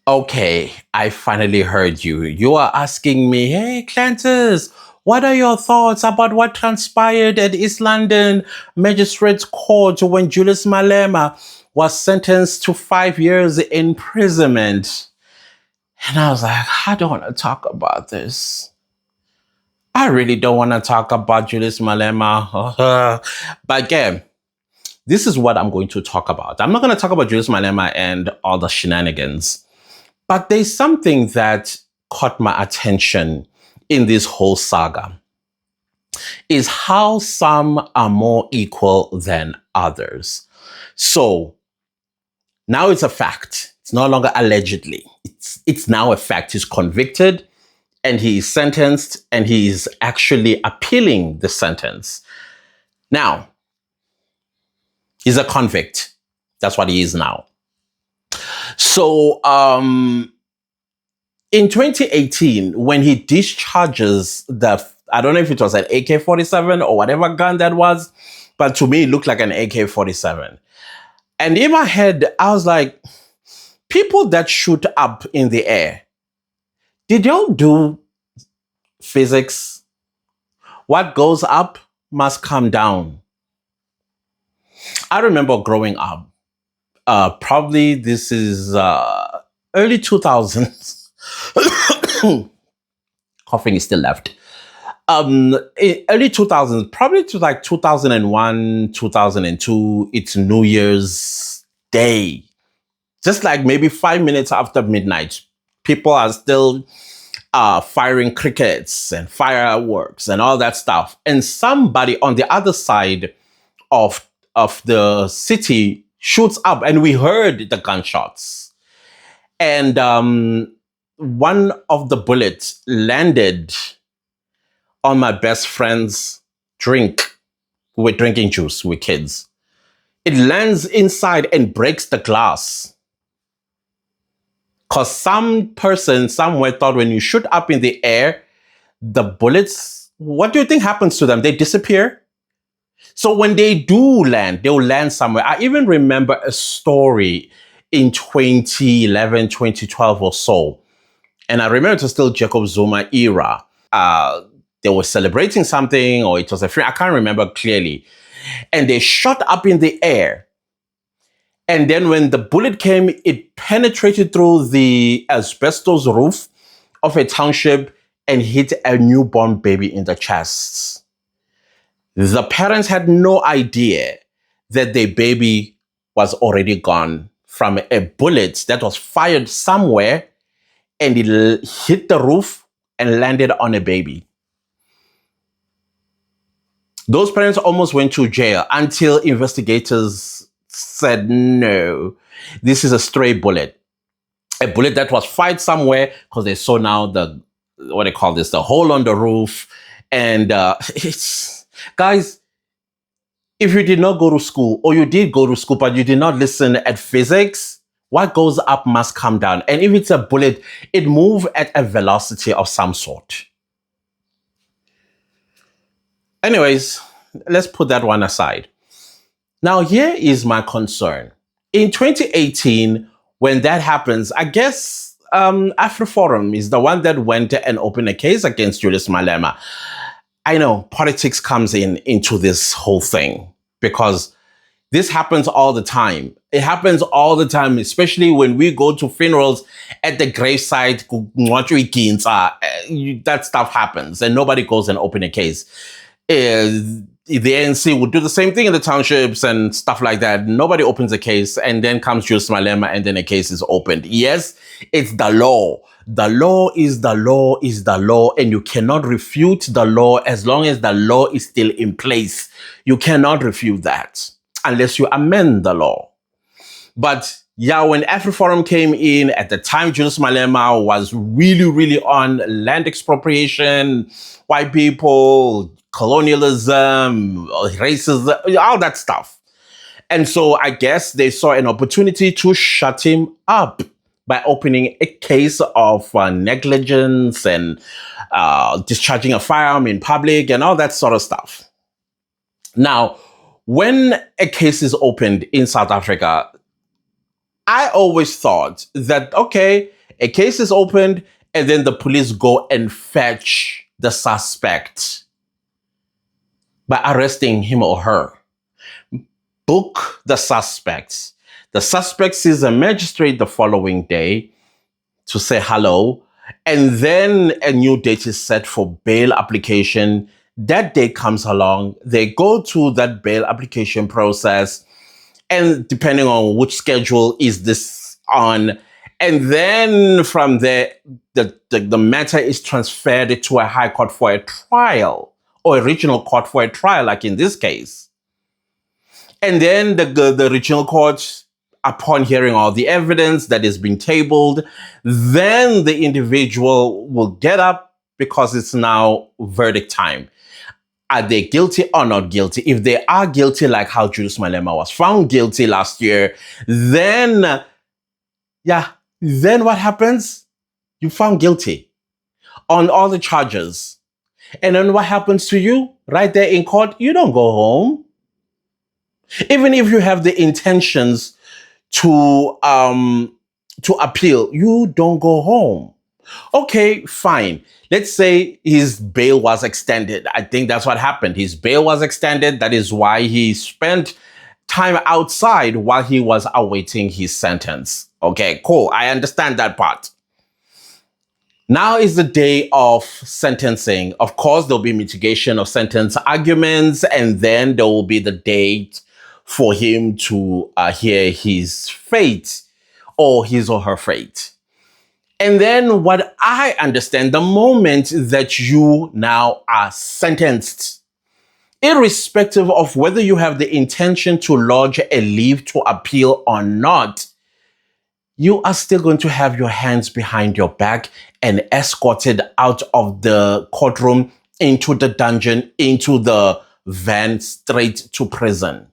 Okay, I finally heard you. You are asking me, hey, Clantus, what are your thoughts about what transpired at East London Magistrates Court when Julius Malema was sentenced to 5 years imprisonment? And I was like, I don't want to talk about this. I really don't want to talk about Julius Malema. But again, this is what I'm going to talk about. I'm not going to talk about Julius Malema and all the shenanigans. But there's something that caught my attention in this whole saga is how some are more equal than others. So now it's a fact. It's no longer allegedly. It's now a fact. He's convicted and he is sentenced and he is actually appealing the sentence. Now, he's a convict. That's what he is now. So, in 2018, when he discharges I don't know if it was an AK-47 or whatever gun that was, but to me, it looked like an AK-47. And in my head, I was like, people that shoot up in the air, did y'all do physics? What goes up must come down. I remember growing up, probably this is early 2000s. Coughing is still left. Early 2000s, probably to like 2001, 2002, it's New Year's Day. Just like maybe 5 minutes after midnight, people are still firing crickets and fireworks and all that stuff. And somebody on the other side of the city shoots up, and we heard the gunshots. And one of the bullets landed on my best friend's drink. We were drinking juice with kids. It lands inside and breaks the glass. Because some person somewhere thought when you shoot up in the air, the bullets, what do you think happens to them? They disappear. So when they do land, they'll land somewhere. I even remember a story in 2011, 2012 or so. And I remember it was still Jacob Zuma era. They were celebrating something, or it was a free, I can't remember clearly. And they shot up in the air. And then when the bullet came, it penetrated through the asbestos roof of a township and hit a newborn baby in the chest. The parents had no idea that their baby was already gone from a bullet that was fired somewhere, and it hit the roof and landed on a baby. Those parents almost went to jail until investigators said, no, this is a stray bullet. A bullet that was fired somewhere because they saw now the hole on the roof. And guys, if you did not go to school, or you did go to school, but you did not listen at physics, what goes up must come down. And if it's a bullet, it moves at a velocity of some sort. Anyways, let's put that one aside. Now, here is my concern. In 2018, when that happens, I guess AfriForum is the one that went and opened a case against Julius Malema. I know politics comes into this whole thing because this happens all the time. It happens all the time, especially when we go to funerals at the gravesite. That stuff happens and nobody goes and open a case. The ANC would do the same thing in the townships and stuff like that. Nobody opens a case, and then comes Julius Malema, and then a case is opened. Yes, it's the law. The law is the law is the law, and you cannot refute the law as long as the law is still in place. You cannot refute that unless you amend the law. But yeah, when AfriForum came in, at the time, Julius Malema was really, really on land expropriation, white people, colonialism, racism, all that stuff. And so I guess they saw an opportunity to shut him up by opening a case of negligence and discharging a firearm in public and all that sort of stuff. Now, when a case is opened in South Africa, I always thought that, okay, A case is opened, and then the police go and fetch the suspect by arresting him or her. Book the suspects. The suspect sees a magistrate the following day to say hello, and then a new date is set for bail application. That day comes along, they go to that bail application process, and depending on which schedule is this on, and then from there, the matter is transferred to a high court for a trial, or a regional court for a trial, like in this case. And then the regional court, upon hearing all the evidence that is being tabled, then the individual will get up because it's now verdict time. Are they guilty or not guilty? If they are guilty, like how Julius Malema was found guilty last year, then, then what happens? You found guilty on all the charges. And then what happens to you? Right there in court, you don't go home. Even if you have the intentions to appeal, you don't go home. Okay, fine. Let's say his bail was extended. I think that's what happened. His bail was extended. That is why he spent time outside while he was awaiting his sentence. Okay, cool. I understand that part. Now is the day of sentencing. Of course, there'll be mitigation of sentence arguments, and then there will be the date for him to hear his fate, or his or her fate. And then what I understand, the moment that you now are sentenced, irrespective of whether you have the intention to lodge a leave to appeal or not, you are still going to have your hands behind your back and escorted out of the courtroom, into the dungeon, into the van, straight to prison.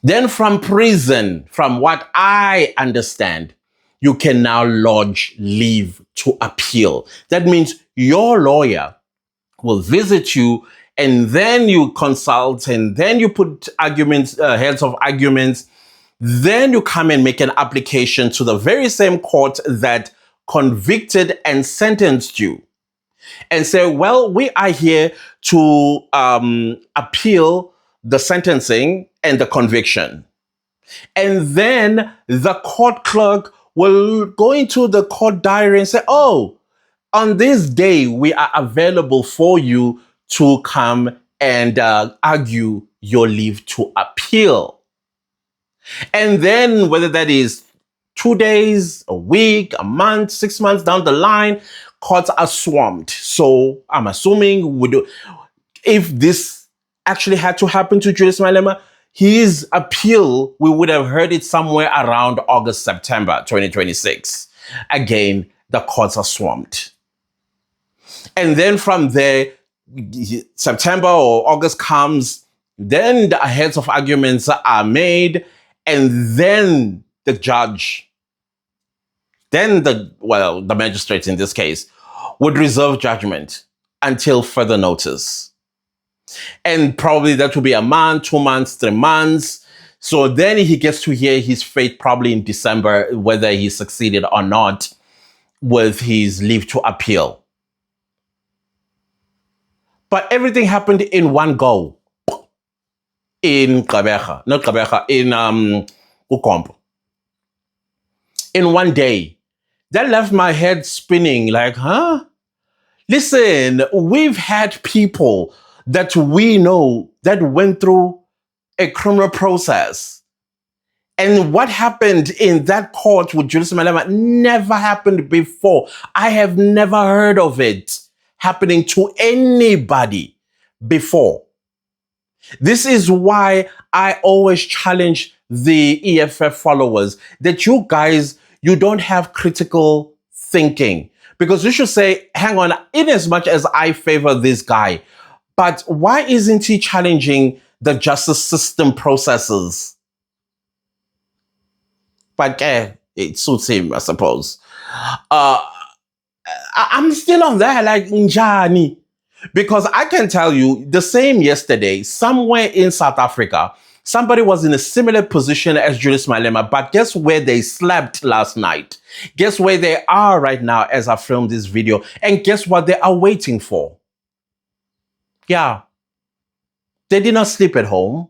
Then from prison, from what I understand, you can now lodge leave to appeal. That means your lawyer will visit you, and then you consult, and then you put arguments, heads of arguments. Then you come and make an application to the very same court that convicted and sentenced you, and say, well, we are here to appeal the sentencing and the conviction. And then the court clerk will go into the court diary and say, oh, on this day, we are available for you to come and argue your leave to appeal. And then whether that is 2 days, a week, a month, 6 months down the line, courts are swamped. So I'm assuming if this actually had to happen to Julius Malema, his appeal, we would have heard it somewhere around August, September 2026. Again, the courts are swamped. And then from there, September or August comes, then the heads of arguments are made, and then the judge, then the magistrate in this case, would reserve judgment until further notice. And probably that will be a month, 2 months, 3 months. So then he gets to hear his fate probably in December, whether he succeeded or not with his leave to appeal. But everything happened in one go. In Gqeberha, not Gqeberha, in Ukombo. In one day. That left my head spinning like, huh? Listen, we've had people that we know that went through a criminal process. And what happened in that court with Julius Malema never happened before. I have never heard of it happening to anybody before. This is why I always challenge the EFF followers that you guys, you don't have critical thinking. Because you should say, hang on, in as much as I favor this guy, but why isn't he challenging the justice system processes? But it suits him, I suppose. I'm still on that, like Njani. Because I can tell you, the same yesterday, somewhere in South Africa, Somebody was in a similar position as Julius Malema, but guess where they slept last night? Guess where they are right now as I film this video? And guess what they are waiting for? Yeah, they did not sleep at home.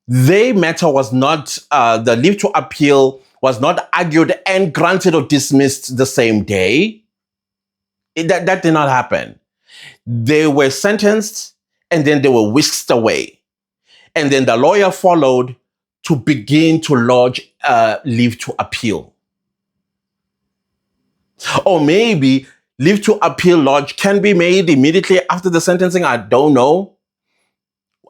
Their matter was not, the leave to appeal was not argued and granted or dismissed the same day. That did not happen. They were sentenced and then they were whisked away. And then the lawyer followed to begin to lodge leave to appeal. Or maybe leave to appeal lodge can be made immediately after the sentencing. I don't know.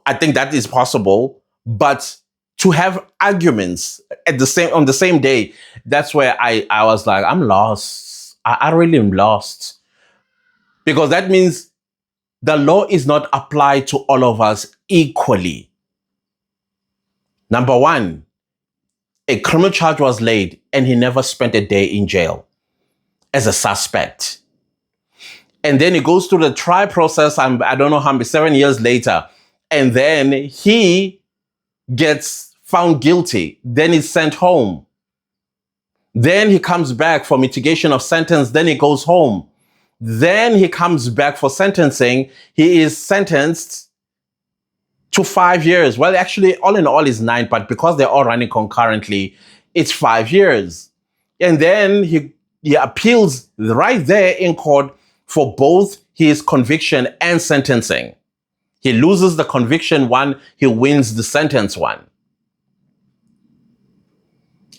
I think that is possible. But to have arguments on the same day, that's where I was like, I'm lost. I really am lost. Because that means the law is not applied to all of us equally. Number one, a criminal charge was laid and he never spent a day in jail as a suspect. And then he goes through the trial process, I don't know how many, 7 years later. And then he gets found guilty. Then he's sent home. Then he comes back for mitigation of sentence. Then he goes home. Then he comes back for sentencing. He is sentenced to 5 years. Well, actually, all in all is 9, but because they're all running concurrently, it's 5 years. And then he appeals right there in court for both his conviction and sentencing. He loses the conviction one, he wins the sentence one.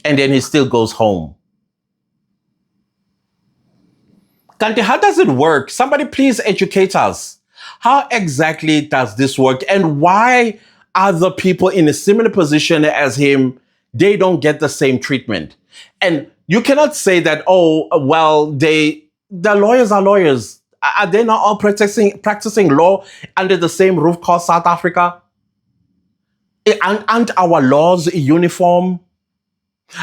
And then he still goes home. Kanti, how does it work? Somebody please educate us. How exactly does this work? And why other people in a similar position as him, they don't get the same treatment? And you cannot say that, oh, well, the lawyers are lawyers. Are they not all practicing law under the same roof called South Africa? Aren't our laws uniform?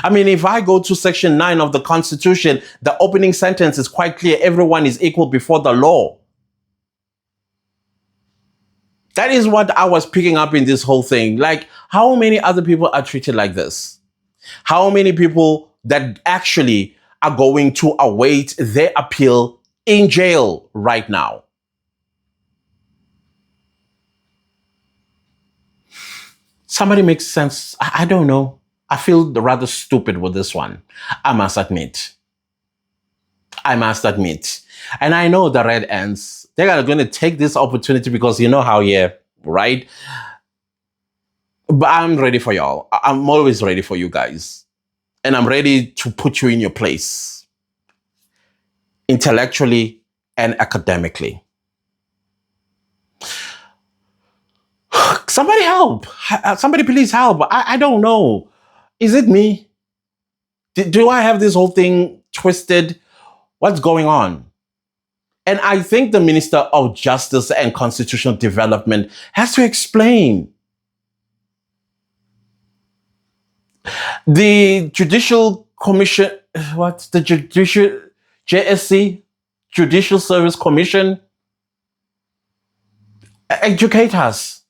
I mean, if I go to Section 9 of the Constitution, the opening sentence is quite clear. Everyone is equal before the law. That is what I was picking up in this whole thing. Like, how many other people are treated like this? How many people that actually are going to await their appeal in jail right now? Somebody makes sense. I don't know. I feel rather stupid with this one. I must admit. And I know the red ants, they are going to take this opportunity because you know how, yeah, right? But I'm ready for y'all. I'm always ready for you guys. And I'm ready to put you in your place. Intellectually and academically. Somebody help. Somebody please help. I don't know. Is it me? Do I have this whole thing twisted? What's going on? And I think the Minister of Justice and Constitutional Development has to explain. The Judicial Commission, what's the Judicial, JSC, Judicial Service Commission, educate us.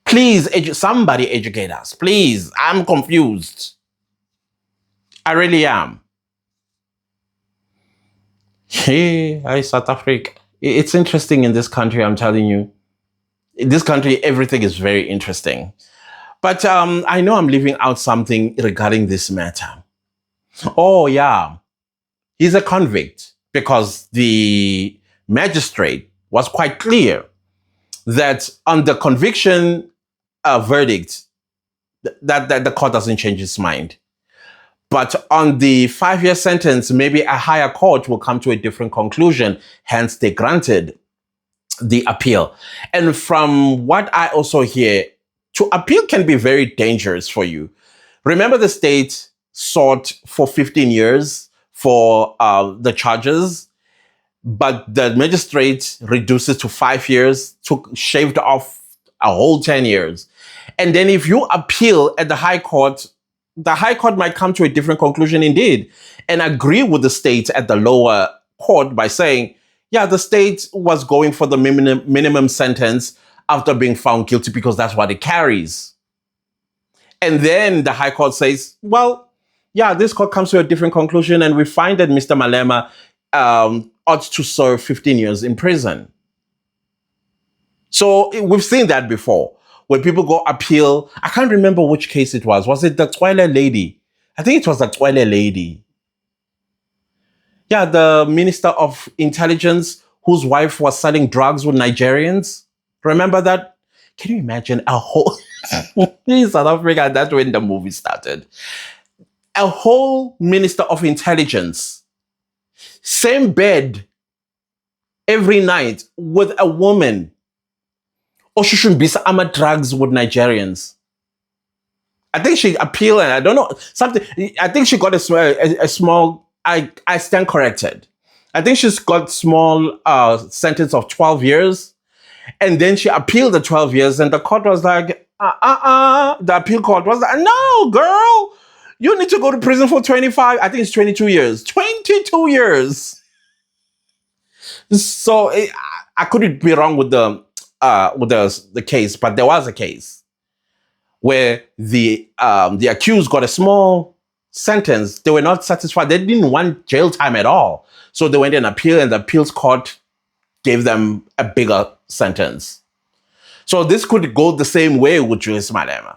Please, somebody educate us. Please, I'm confused. I really am. Hey, hi, South Africa. It's interesting in this country, I'm telling you. In this country, everything is very interesting. But I know I'm leaving out something regarding this matter. Oh, yeah. He's a convict because the magistrate was quite clear that on the conviction verdict, that the court doesn't change its mind. But on the 5-year sentence, maybe a higher court will come to a different conclusion. Hence, they granted the appeal. And from what I also hear, to appeal can be very dangerous for you. Remember, the state sought for 15 years for the charges, but the magistrate reduced it to 5 years, shaved off a whole 10 years. And then if you appeal at the High Court might come to a different conclusion indeed, and agree with the state at the lower court by saying, yeah, the state was going for the minimum sentence. after being found guilty because that's what it carries. And then the High Court says, well, yeah, this court comes to a different conclusion, and we find that Mr. Malema ought to serve 15 years in prison. So we've seen that before. When people go appeal, I can't remember which case it was. Was it the Twilight Lady? I think it was the Twilight Lady. Yeah, the Minister of Intelligence whose wife was selling drugs with Nigerians. Remember that? Can you imagine a whole... in South Africa, that's when the movie started. A whole Minister of Intelligence, same bed every night with a woman. Oshushun ama drugs with Nigerians. I think she appealed, and I don't know, something. I think she got a small, I stand corrected. I think she's got small sentence of 12 years. And then she appealed the 12 years, and the court was like, the appeal court was like, no, girl, you need to go to prison for 25. I think it's 22 years. 22 years. So I couldn't be wrong with the case, but there was a case where the accused got a small sentence. They were not satisfied. They didn't want jail time at all. So they went and appealed, and the appeals court gave them a bigger sentence. So this could go the same way with Julius Malema.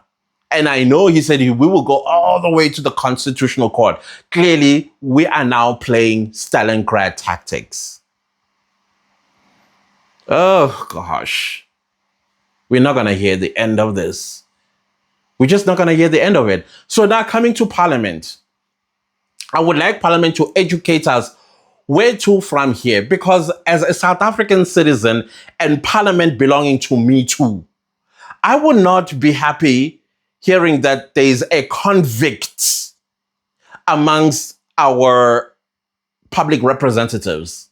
And I know he said we will go all the way to the Constitutional Court. Clearly, we are now playing Stalingrad tactics. Oh, gosh. We're not going to hear the end of this. We're just not going to hear the end of it. So now coming to Parliament, I would like Parliament to educate us where to from here, because as a South African citizen and Parliament belonging to me too, I would not be happy hearing that there is a convict amongst our public representatives.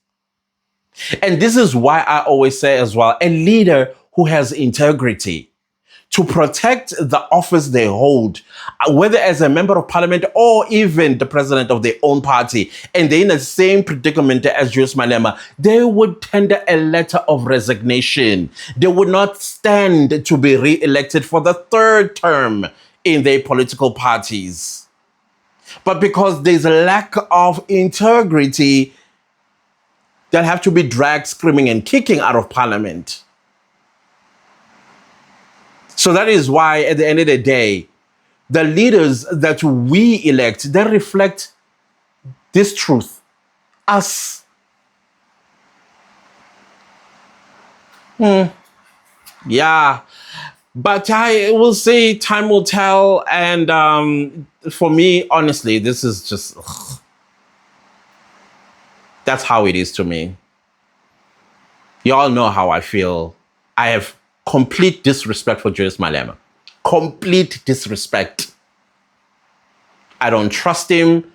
And this is why I always say as well, a leader who has integrity to protect the office they hold, whether as a member of parliament or even the president of their own party, and they're in the same predicament as Julius Malema, they would tender a letter of resignation. They would not stand to be re-elected for the third term in their political parties. But because there's a lack of integrity, they'll have to be dragged screaming and kicking out of parliament. So that is why, at the end of the day, the leaders that we elect, they reflect this truth. Us. Yeah. But I will say time will tell. And for me, honestly, this is just... That's how it is to me. Y'all know how I feel. I have complete disrespect for Julius Malema. Complete disrespect. I don't trust him.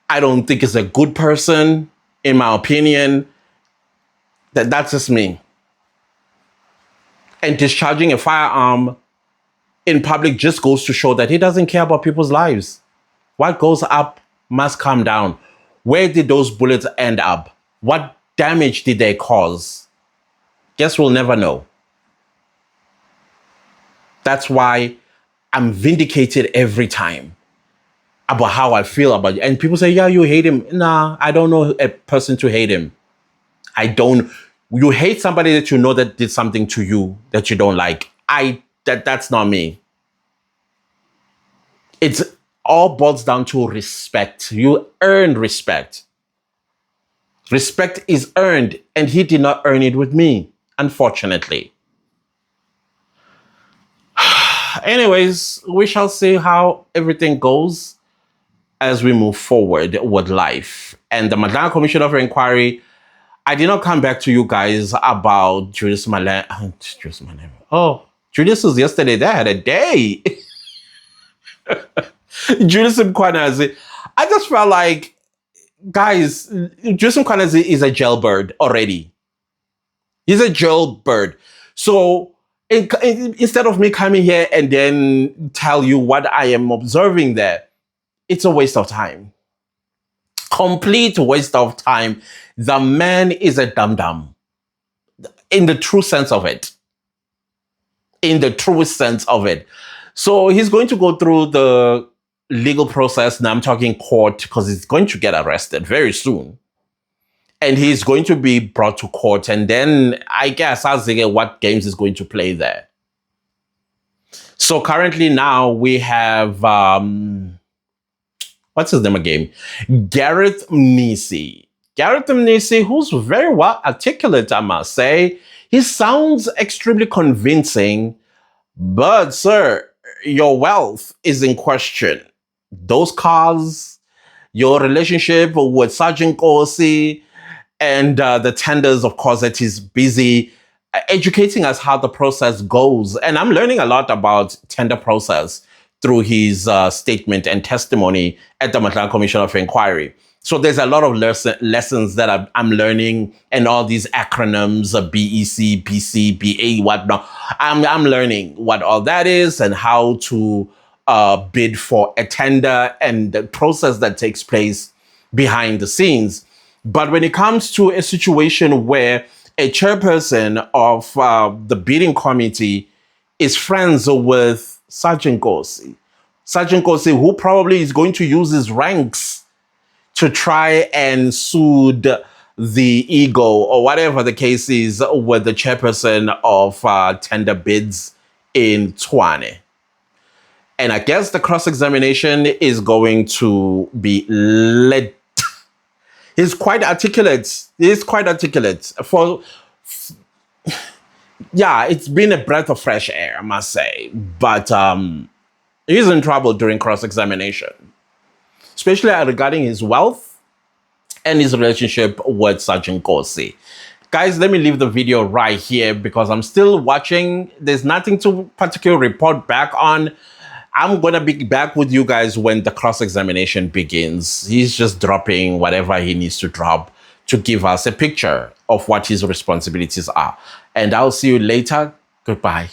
I don't think he's a good person, in my opinion. That's just me. And discharging a firearm in public just goes to show that he doesn't care about people's lives. What goes up must come down. Where did those bullets end up? What damage did they cause? Guess we'll never know. That's why I'm vindicated every time about how I feel about it. And people say, yeah, you hate him. Nah, I don't know a person to hate him. I don't. You hate somebody that you know that did something to you that you don't like. That's not me. It's all boils down to respect. You earn respect. Respect is earned, and he did not earn it with me, unfortunately. Anyways, we shall see how everything goes as we move forward with life. And the Madlang Commission of Inquiry, I did not come back to you guys about Julius Malema. Oh, Julius was yesterday. They had a day. Julius Mkwanazi. I just felt like, guys, Julius Mkwanazi is a jailbird already. He's a jailbird. So instead of me coming here and then tell you what I am observing there, it's a waste of time. Complete waste of time. The man is a dum-dum in the true sense of it. in the truest sense of it. So he's going to go through the legal process. Now I'm talking court because he's going to get arrested very soon. And he's going to be brought to court. And then I guess I'll see what games he's going to play there. So currently now we have, what's his name again? Gareth Mnisi. Gareth Mnisi, who's very well articulate, I must say. He sounds extremely convincing, but sir, your wealth is in question. Those cars, your relationship with Sergeant Kosi, and the tenders, of course, that he's busy educating us how the process goes. And I'm learning a lot about tender process through his statement and testimony at the Matlang Commission of Inquiry. So there's a lot of lessons that I'm learning, and all these acronyms, BEC, BC, BA, whatnot. I'm learning what all that is and how to bid for a tender and the process that takes place behind the scenes. But when it comes to a situation where a chairperson of the bidding committee is friends with Sergeant Kosi, who probably is going to use his ranks to try and soothe the ego or whatever the case is with the chairperson of tender bids in Tshwane. And I guess the cross-examination is going to be lit. He's quite articulate. Yeah, it's been a breath of fresh air, I must say. But he's in trouble during cross-examination, especially regarding his wealth and his relationship with Sergeant Kosi. Guys, let me leave the video right here because I'm still watching. There's nothing to particularly report back on. I'm going to be back with you guys when the cross-examination begins. He's just dropping whatever he needs to drop to give us a picture of what his responsibilities are. And I'll see you later. Goodbye.